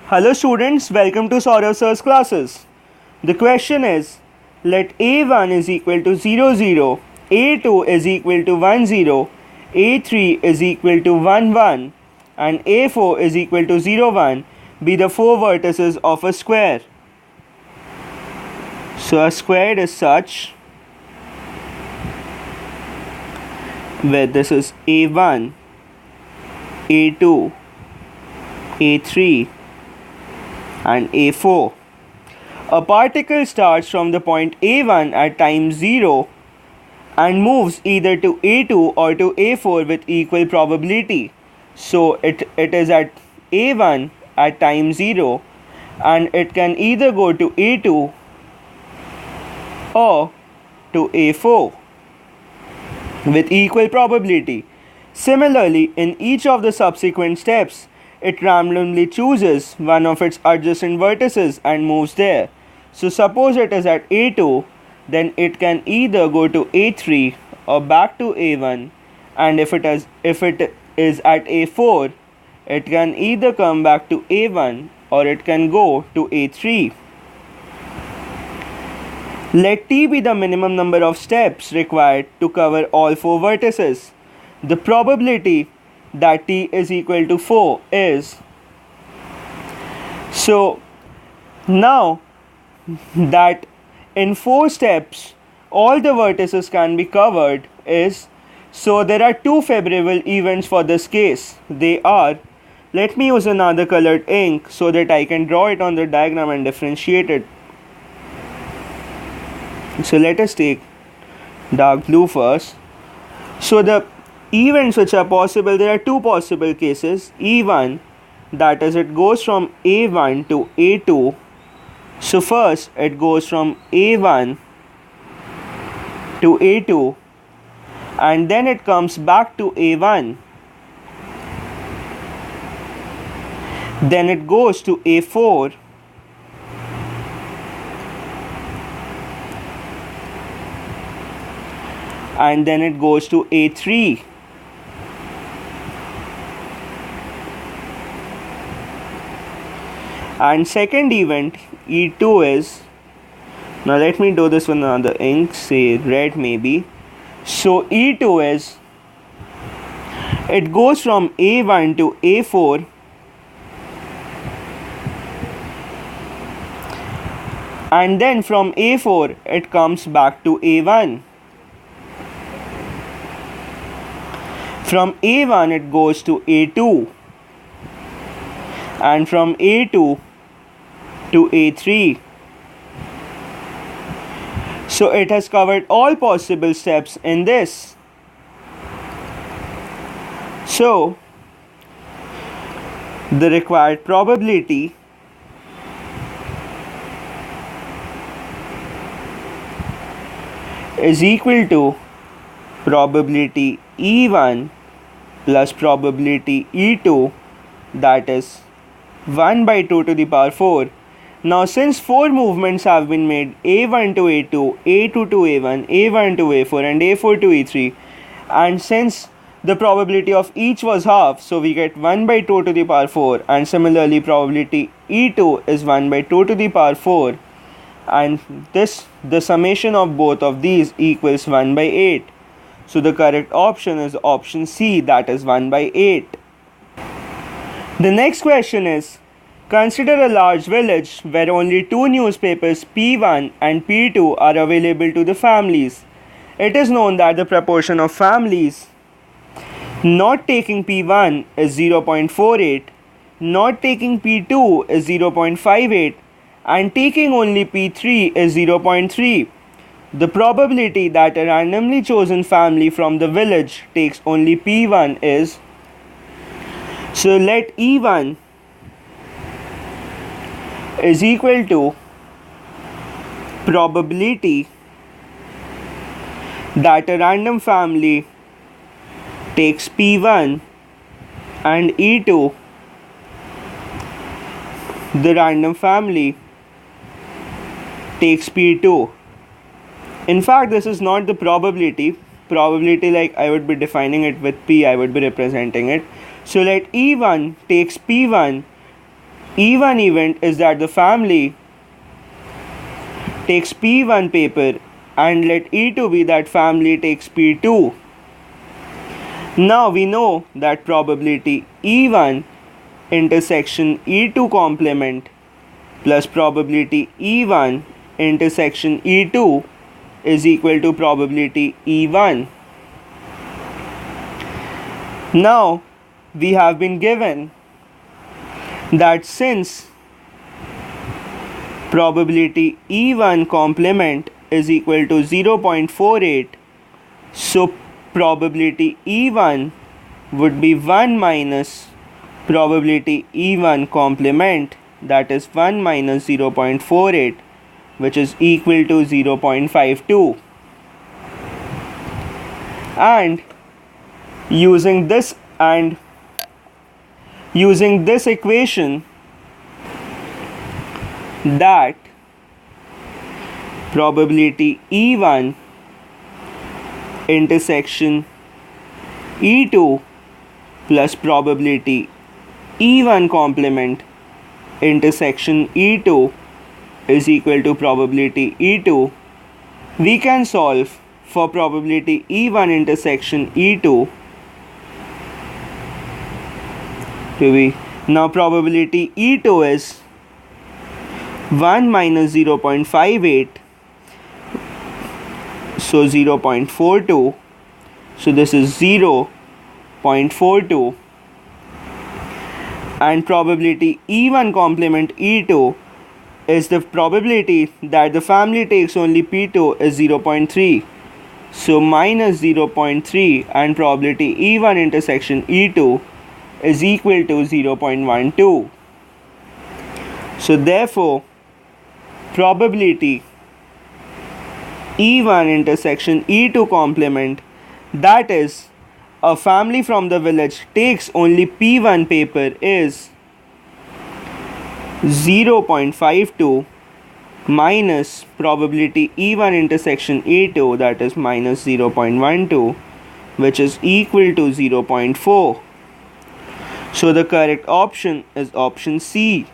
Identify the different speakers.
Speaker 1: Hello students, welcome to Saurav Sir's classes. The question is, let A1 is equal to 0, 0, A2 is equal to 1, 0, A3 is equal to 1, 1 and A4 is equal to 0, 1 be the four vertices of a square. So a square is such where this is A1, A2, A3 and A4. A particle starts from the point A1 at time 0 and moves either to A2 or to A4 with equal probability. So it is at A1 at time 0 and it can either go to A2 or to A4 with equal probability. Similarly, in each of the subsequent steps, it randomly chooses one of its adjacent vertices and moves there. So suppose it is at A2, then it can either go to A3 or back to A1, and if it is at A4, it can either come back to A1 or it can go to A3. Let T be the minimum number of steps required to cover all four vertices. The probability that T is equal to 4 is, so now that in 4 steps all the vertices can be covered is, so there are two favorable events for this case. They are, let me use another colored ink so that I can draw it on the diagram and differentiate it. So let us take dark blue first. So the events which are possible, there are two possible cases. E1, that is, it goes from A1 to A2. So first it goes from A1 to A2 and then it comes back to A1. Then it goes to A4. And then it goes to A3. And second event, E2 is, now let me do this with another ink, say red maybe. So E2 is, it goes from A1 to A4 and then from A4 it comes back to A1. From A1 it goes to A2 and from A2 to A3. So it has covered all possible steps in this. So the required probability is equal to probability E1 plus probability E2, that is 1 by 2 to the power 4. Now since 4 movements have been made, A1 to A2, A2 to A1, A1 to A4 and A4 to E3, and since the probability of each was half, so we get 1 by 2 to the power 4, and similarly probability E2 is 1 by 2 to the power 4, and the summation of both of these equals 1 by 8. So the correct option is option C, that is 1 by 8. The next question is, consider a large village where only two newspapers P1 and P2 are available to the families. It is known that the proportion of families not taking P1 is 0.48, not taking P2 is 0.58 and taking only P3 is 0.3. The probability that a randomly chosen family from the village takes only P1 is, so let E1 is equal to probability that a random family takes P1 and E2, the random family takes P2. In fact, this is not the probability. Probability, like I would be defining it with P, I would be representing it. So let E1 takes P1 Even event is that the family takes P1 paper and let E2 be that family takes P2. Now we know that probability E1 intersection E2 complement plus probability E1 intersection E2 is equal to probability E1. Now we have been given that since probability E1 complement is equal to 0.48, so probability E1 would be 1 minus probability E1 complement, that is 1 minus 0.48, which is equal to 0.52. And using this equation, that probability E1 intersection E2 plus probability E1 complement intersection E2 is equal to probability E2. We can solve for probability E1 intersection E2 to be, now probability E2 is 1 minus 0.58, so 0.42, so this is 0.42, and probability E1 complement E2 is the probability that the family takes only P2 is 0.3, so minus 0.3, and probability E1 intersection E2 is equal to 0.12. So therefore probability E1 intersection E2 complement, that is a family from the village takes only P1 paper, is 0.52 minus probability E1 intersection E2, that is minus 0.12, which is equal to 0.4. So the correct option is option C.